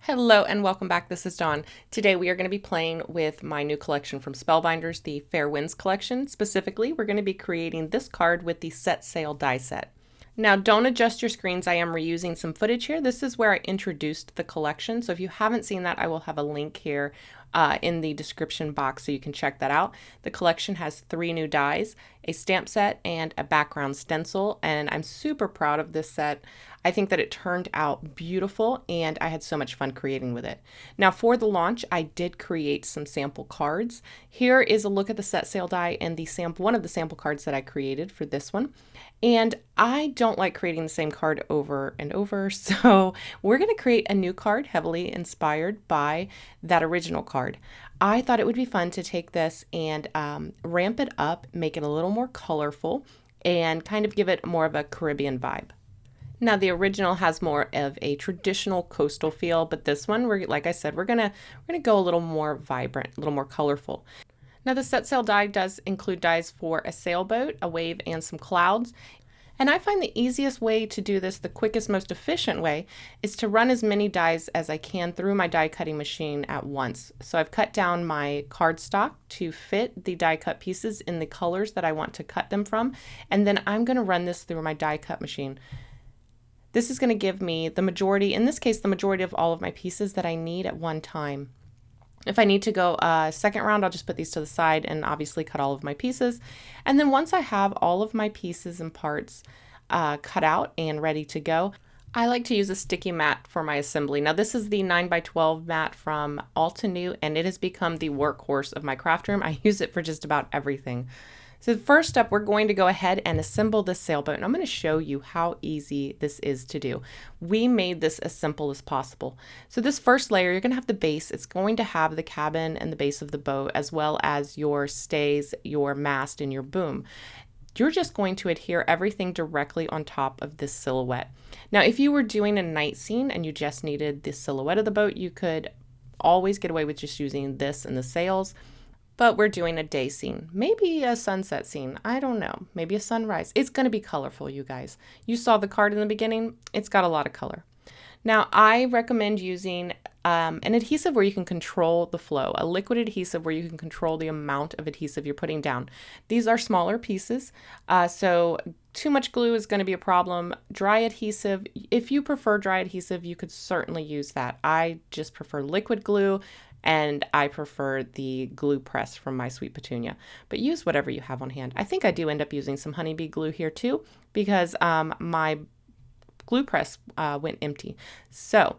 Hello and welcome back. This is Dawn. Today we are going to be playing with my new collection from Spellbinders, the Fair Winds Collection. Specifically, we're going to be creating this card with the Set Sail die set. Now, don't adjust your screens. I am reusing some footage here. This is where I introduced the collection. So if you haven't seen that, I will have a link here in the description box so you can check that out. The collection has 3 new dies, a stamp set, and a background stencil. And I'm super proud of this set. I think that it turned out beautiful and I had so much fun creating with it. Now for the launch, I did create some sample cards. Here is a look at the set sail die and one of the sample cards that I created for this one. And I don't like creating the same card over and over, so we're going to create a new card heavily inspired by that original card. I thought it would be fun to take this and ramp it up, make it a little more colorful, and kind of give it more of a Caribbean vibe. Now the original has more of a traditional coastal feel, but this one, like I said, we're gonna go a little more vibrant, a little more colorful. Now the set sail die does include dies for a sailboat, a wave, and some clouds. And I find the easiest way to do this, the quickest, most efficient way, is to run as many dies as I can through my die cutting machine at once. So I've cut down my cardstock to fit the die cut pieces in the colors that I want to cut them from. And then I'm gonna run this through my die cut machine. This is going to give me the majority, in this case, the majority of all of my pieces that I need at one time. If I need to go a second round, I'll just put these to the side and obviously cut all of my pieces. And then once I have all of my pieces and parts cut out and ready to go, I like to use a sticky mat for my assembly. Now this is the 9x12 mat from Altenew, and it has become the workhorse of my craft room. I use it for just about everything. So the first up, we're going to go ahead and assemble this sailboat, and I'm going to show you how easy this is to do. We made this as simple as possible. So this first layer, you're going to have the base. It's going to have the cabin and the base of the boat, as well as your stays, your mast, and your boom. You're just going to adhere everything directly on top of this silhouette. Now, if you were doing a night scene and you just needed the silhouette of the boat, you could always get away with just using this and the sails. But we're doing a day scene, maybe a sunset scene, I don't know, maybe a sunrise. It's going to be colorful, you guys. You saw the card in the beginning, it's got a lot of color. Now, I recommend using an adhesive where you can control the flow, a liquid adhesive where you can control the amount of adhesive you're putting down. These are smaller pieces, so too much glue is going to be a problem. Dry adhesive, if you prefer dry adhesive, you could certainly use that. I just prefer liquid glue. And I prefer the glue press from My Sweet Petunia, but use whatever you have on hand. I think I do end up using some honeybee glue here too, because my glue press went empty. So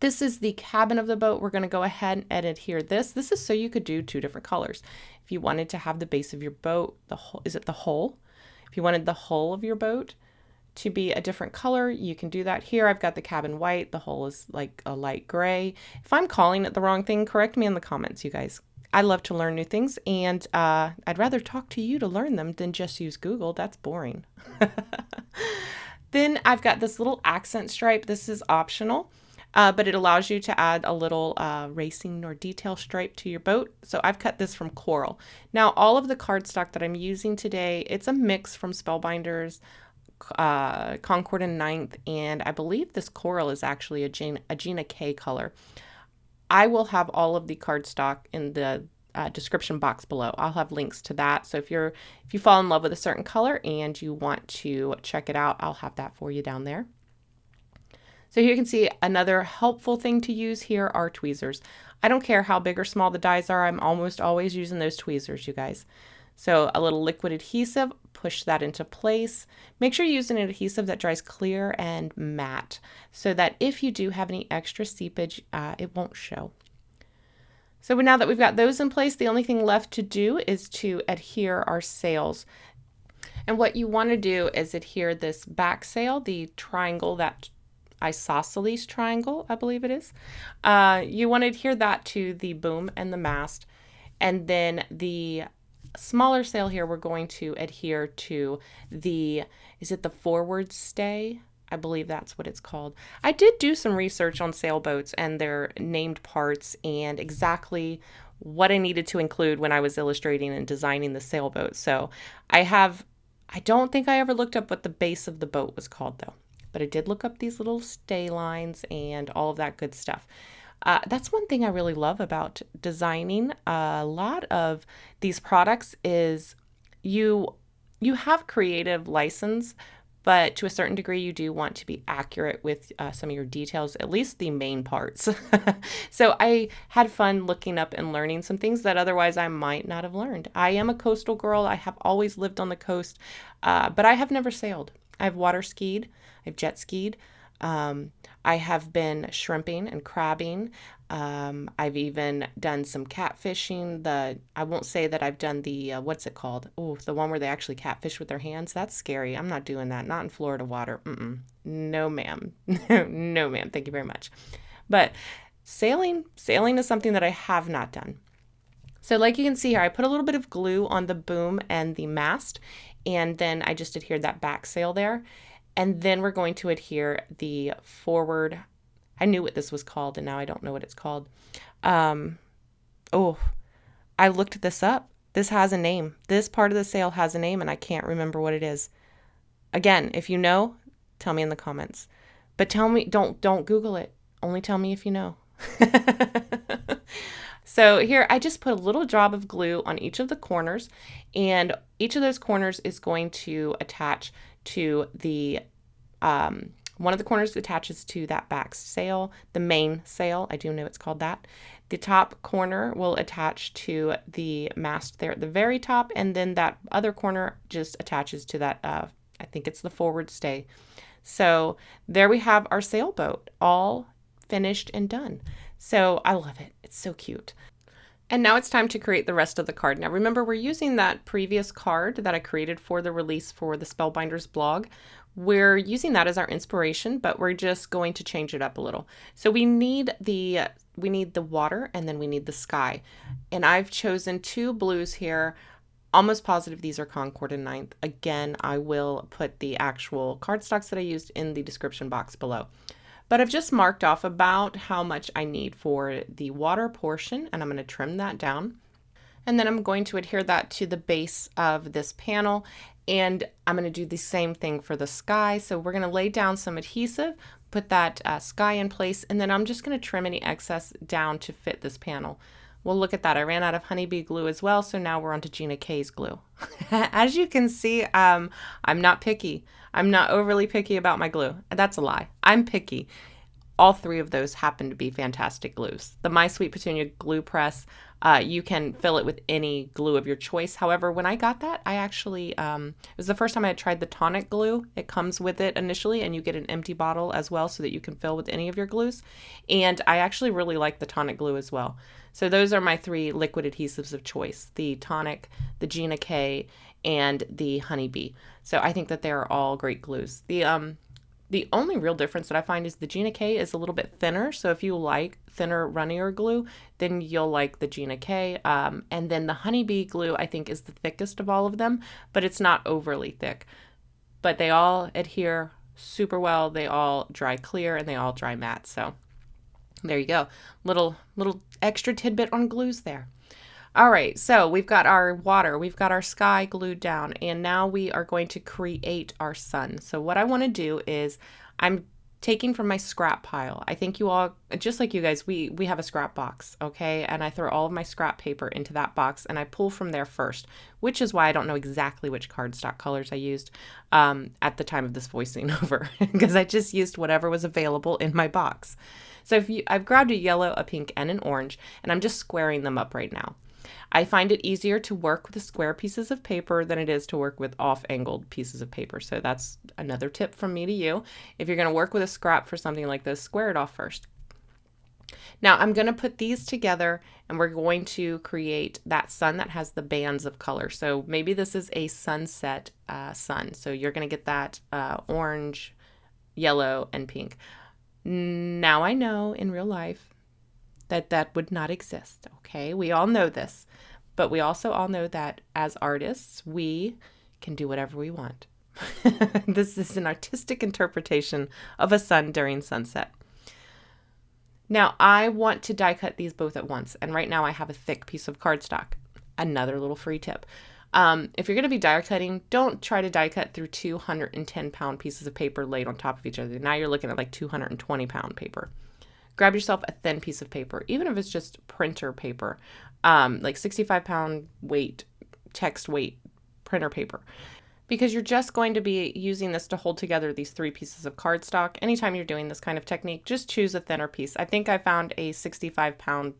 this is the cabin of the boat. We're gonna go ahead and adhere this. This is so you could do 2 different colors. If you wanted to have the base of your boat, is it the hull? If you wanted the hull of your boat to be a different color, you can do that. Here I've got the cabin white, the hull is like a light gray. If I'm calling it the wrong thing, correct me in the comments, you guys. I love to learn new things, and I'd rather talk to you to learn them than just use Google. That's boring. Then I've got this little accent stripe. This is optional, but it allows you to add a little racing or detail stripe to your boat. So I've cut this from coral. Now all of the cardstock that I'm using today, it's a mix from Spellbinders, Concord and Ninth, and I believe this coral is actually a Gina K color. I will have all of the cardstock in the description box below. I'll have links to that. So if you fall in love with a certain color and you want to check it out, I'll have that for you down there. So here you can see another helpful thing to use here are tweezers. I don't care how big or small the dies are, I'm almost always using those tweezers, you guys. So a little liquid adhesive, push that into place. Make sure you use an adhesive that dries clear and matte so that if you do have any extra seepage, it won't show. So now that we've got those in place, the only thing left to do is to adhere our sails. And what you want to do is adhere this back sail, the triangle, that isosceles triangle, I believe it is. You want to adhere that to the boom and the mast, and then the smaller sail here we're going to adhere to is it the forward stay? I believe that's what it's called. I did do some research on sailboats and their named parts and exactly what I needed to include when I was illustrating and designing the sailboat. So I don't think I ever looked up what the base of the boat was called though. but I did look up these little stay lines and all of that good stuff. That's one thing I really love about designing a lot of these products is you have creative license, but to a certain degree, you do want to be accurate with some of your details, at least the main parts. So I had fun looking up and learning some things that otherwise I might not have learned. I am a coastal girl. I have always lived on the coast, but I have never sailed. I've water skied. I've jet skied. I have been shrimping and crabbing. I've even done some catfishing. I won't say that I've done the, what's it called? Oh, the one where they actually catfish with their hands. That's scary. I'm not doing that. Not in Florida water. No, ma'am. No, ma'am. Thank you very much. But sailing is something that I have not done. So like you can see here, I put a little bit of glue on the boom and the mast, and then I just adhered that back sail there. And then we're going to adhere the forward. I knew what this was called, and now I don't know what it's called. Oh, I looked this up. This has a name. This part of the sail has a name, and I can't remember what it is. Again, if you know, tell me in the comments. But tell me, don't Google it. Only tell me if you know. So here, I just put a little drop of glue on each of the corners, and each of those corners is going to attach to the, one of the corners attaches to that back sail, the main sail. I do know it's called that. The top corner will attach to the mast there at the very top, and then that other corner just attaches to that, I think it's the forward stay. So there we have our sailboat all finished and done. So I love it. It's so cute. And now it's time to create the rest of the card. Now remember, we're using that previous card that I created for the release for the Spellbinders blog. We're using that as our inspiration, but we're just going to change it up a little. So we need the water, and then we need the sky. And I've chosen two blues here. Almost positive these are Concord and Ninth. Again, I will put the actual cardstocks that I used in the description box below. But I've just marked off about how much I need for the water portion, and I'm going to trim that down. And then I'm going to adhere that to the base of this panel, and I'm going to do the same thing for the sky. So we're going to lay down some adhesive, put that sky in place, and then I'm just going to trim any excess down to fit this panel. Well, look at that. I ran out of honeybee glue as well, so now we're on to Gina K's glue. As you can see, I'm not picky. I'm not overly picky about my glue. That's a lie. I'm picky. All three of those happen to be fantastic glues. The My Sweet Petunia glue press, you can fill it with any glue of your choice. However, when I got that, I actually, it was the first time I had tried the tonic glue. It comes with it initially, and you get an empty bottle as well so that you can fill with any of your glues. And I actually really like the tonic glue as well. So those are my three liquid adhesives of choice: the tonic, the Gina K, and the honeybee. So I think that they are all great glues. The only real difference that I find is the Gina K is a little bit thinner. So if you like thinner, runnier glue, then you'll like the Gina K. And then the honeybee glue, I think, is the thickest of all of them, but it's not overly thick. But they all adhere super well. They all dry clear, and they all dry matte. So there you go. Little extra tidbit on glues there. All right, so we've got our water, we've got our sky glued down, and now we are going to create our sun. So what I want to do is I'm taking from my scrap pile. I think you all, just like you guys, we have a scrap box, okay? And I throw all of my scrap paper into that box, and I pull from there first, which is why I don't know exactly which cardstock colors I used at the time of this voicing over, because I just used whatever was available in my box. So I've grabbed a yellow, a pink, and an orange, and I'm just squaring them up right now. I find it easier to work with square pieces of paper than it is to work with off-angled pieces of paper. So that's another tip from me to you. If you're going to work with a scrap for something like this, square it off first. Now I'm going to put these together, and we're going to create that sun that has the bands of color. So maybe this is a sunset sun. So you're going to get that orange, yellow, and pink. Now I know in real life that would not exist, okay? We all know this, but we also all know that as artists, we can do whatever we want. This is an artistic interpretation of a sun during sunset. Now, I want to die cut these both at once, and right now I have a thick piece of cardstock. Another little free tip. If you're going to be die cutting, don't try to die cut through 210-pound pieces of paper laid on top of each other. Now you're looking at like 220-pound paper. Grab yourself a thin piece of paper, even if it's just printer paper, like 65-pound weight, text weight printer paper, because you're just going to be using this to hold together these 3 pieces of cardstock. Anytime you're doing this kind of technique, just choose a thinner piece. I think I found a 65-pound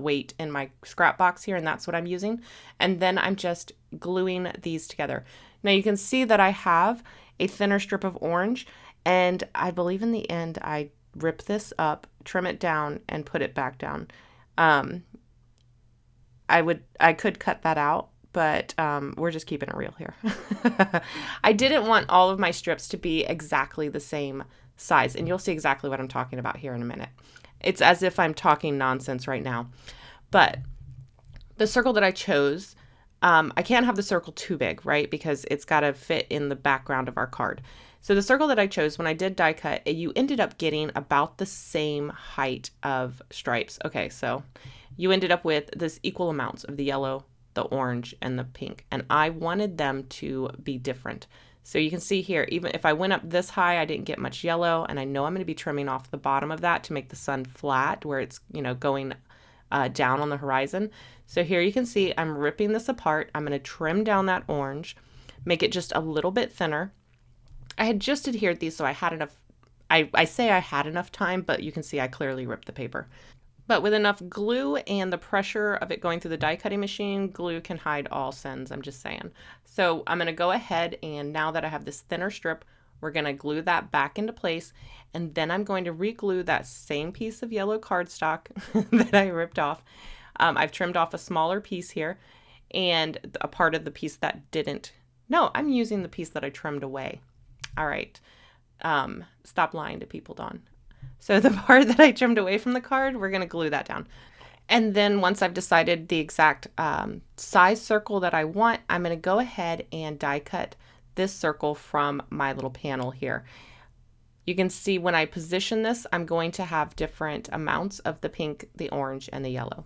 weight in my scrap box here, and that's what I'm using. And then I'm just gluing these together. Now you can see that I have a thinner strip of orange, and I believe in the end I rip this up, trim it down, and put it back down. I could cut that out, but we're just keeping it real here. I didn't want all of my strips to be exactly the same size, and you'll see exactly what I'm talking about here in a minute. It's as if I'm talking nonsense right now. But the circle that I chose, I can't have the circle too big, right? Because it's got to fit in the background of our card. So the circle that I chose, when I did die cut, you ended up getting about the same height of stripes. Okay, so you ended up with this equal amounts of the yellow, the orange, and the pink. And I wanted them to be different. So you can see here, even if I went up this high, I didn't get much yellow, and I know I'm going to be trimming off the bottom of that to make the sun flat where it's, going down on the horizon. So here you can see I'm ripping this apart. I'm going to trim down that orange, make it just a little bit thinner. I had just adhered these, so I had enough. I say I had enough time, but you can see I clearly ripped the paper. But with enough glue and the pressure of it going through the die cutting machine, glue can hide all sins, I'm just saying. So I'm going to go ahead, and now that I have this thinner strip, we're going to glue that back into place, and then I'm going to re-glue that same piece of yellow cardstock that I ripped off. I've trimmed off a smaller piece here, and a part of the piece that didn't. No, I'm using the piece that I trimmed away. All right. Stop lying to people, Dawn. So the part that I trimmed away from the card, we're going to glue that down. And then once I've decided the exact size circle that I want, I'm going to go ahead and die cut this circle from my little panel here. You can see when I position this, I'm going to have different amounts of the pink, the orange, and the yellow.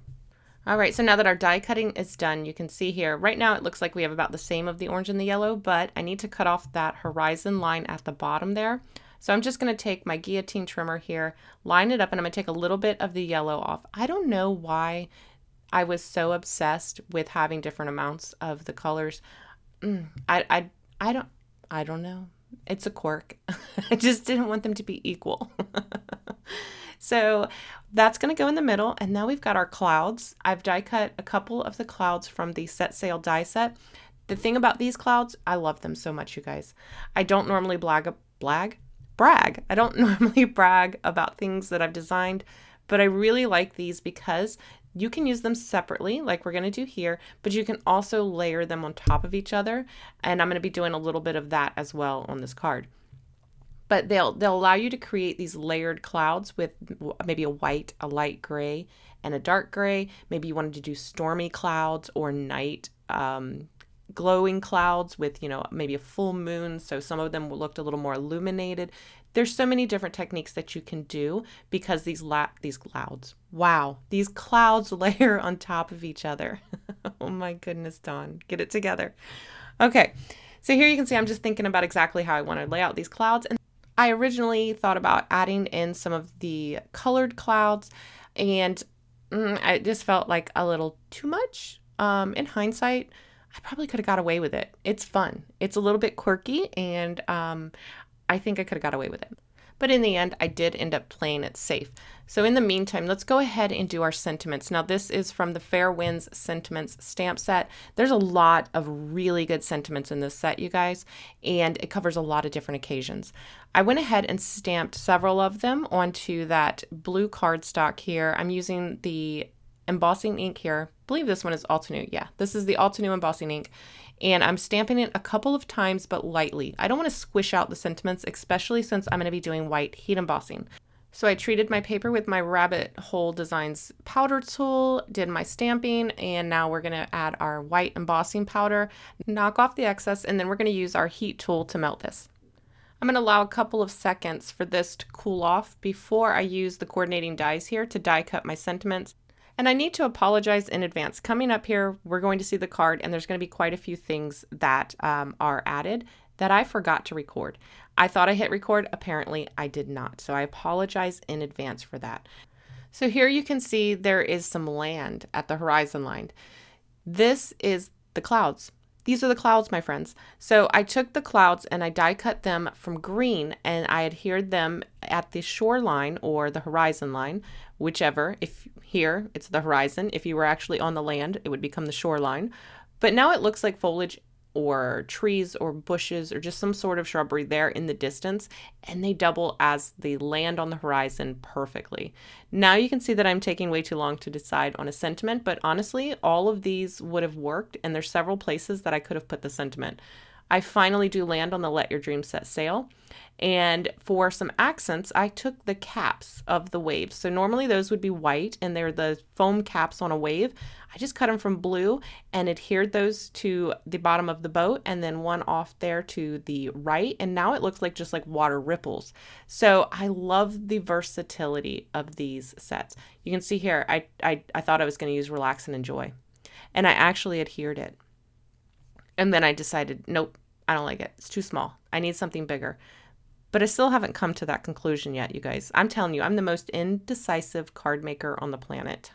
All right, so now that our die cutting is done, you can see here, right now it looks like we have about the same of the orange and the yellow, but I need to cut off that horizon line at the bottom there. So I'm just going to take my guillotine trimmer here, line it up, and I'm going to take a little bit of the yellow off. I don't know why I was so obsessed with having different amounts of the colors. I don't know. It's a quirk. I just didn't want them to be equal. So that's going to go in the middle, and now we've got our clouds. I've die cut a couple of the clouds from the Set Sail die set. The thing about these clouds, I love them so much, you guys. I don't normally brag. I don't normally brag about things that I've designed, but I really like these because you can use them separately like we're going to do here, but you can also layer them on top of each other, and I'm going to be doing a little bit of that as well on this card. But they'll allow you to create these layered clouds with maybe a white, a light gray, and a dark gray. Maybe you wanted to do stormy clouds or night glowing clouds with, maybe a full moon. So some of them looked a little more illuminated. There's so many different techniques that you can do because these clouds layer on top of each other. Oh my goodness, Dawn, get it together. Okay, so here you can see I'm just thinking about exactly how I want to lay out these clouds. And I originally thought about adding in some of the colored clouds, and I just felt like a little too much. In hindsight, I probably could have got away with it. It's fun. It's a little bit quirky, and I think I could have got away with it. But in the end, I did end up playing it safe. So in the meantime, let's go ahead and do our sentiments. Now, this is from the Fair Winds Sentiments stamp set. There's a lot of really good sentiments in this set, you guys, and it covers a lot of different occasions. I went ahead and stamped several of them onto that blue cardstock here. I'm using the embossing ink here. I believe this one is Altenew. Yeah, this is the Altenew embossing ink. And I'm stamping it a couple of times, but lightly. I don't want to squish out the sentiments, especially since I'm going to be doing white heat embossing. So I treated my paper with my Rabbit Hole Designs powder tool, did my stamping, and now we're going to add our white embossing powder, knock off the excess, and then we're going to use our heat tool to melt this. I'm going to allow a couple of seconds for this to cool off before I use the coordinating dies here to die cut my sentiments. And I need to apologize in advance. Coming up here, we're going to see the card, and there's going to be quite a few things that are added that I forgot to record. I thought I hit record. Apparently, I did not. So I apologize in advance for that. So here you can see there is some land at the horizon line. This is the clouds. These are the clouds, my friends. So I took the clouds and I die cut them from green, and I adhered them at the shoreline or the horizon line, whichever. If here it's the horizon, if you were actually on the land, it would become the shoreline. But now it looks like foliage or trees or bushes or just some sort of shrubbery there in the distance, and they double as the land on the horizon perfectly. Now you can see that I'm taking way too long to decide on a sentiment, but honestly, all of these would have worked, and there's several places that I could have put the sentiment. I finally do land on the Let Your Dreams Set Sail. And for some accents, I took the caps of the waves. So normally those would be white and they're the foam caps on a wave. I just cut them from blue and adhered those to the bottom of the boat, and then one off there to the right. And now it looks like just like water ripples. So I love the versatility of these sets. You can see here, I thought I was going to use Relax and Enjoy, and I actually adhered it. And then I decided, nope, I don't like it. It's too small. I need something bigger. But I still haven't come to that conclusion yet, you guys. I'm telling you, I'm the most indecisive card maker on the planet.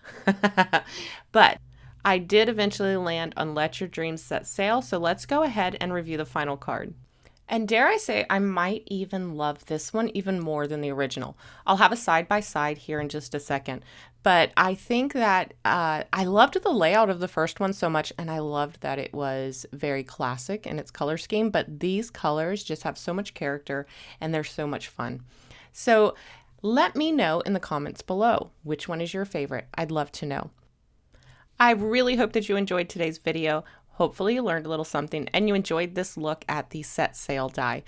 But I did eventually land on Let Your Dreams Set Sail, so let's go ahead and review the final card. And dare I say, I might even love this one even more than the original. I'll have a side-by-side here in just a second. But I think that I loved the layout of the first one so much, and I loved that it was very classic in its color scheme. But these colors just have so much character, and they're so much fun. So let me know in the comments below, which one is your favorite? I'd love to know. I really hope that you enjoyed today's video. Hopefully you learned a little something and you enjoyed this look at the Set Sail die.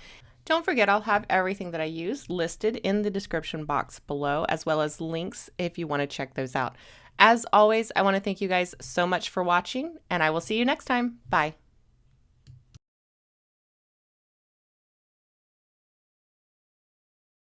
Don't forget, I'll have everything that I used listed in the description box below, as well as links if you want to check those out. As always, I want to thank you guys so much for watching, and I will see you next time. Bye.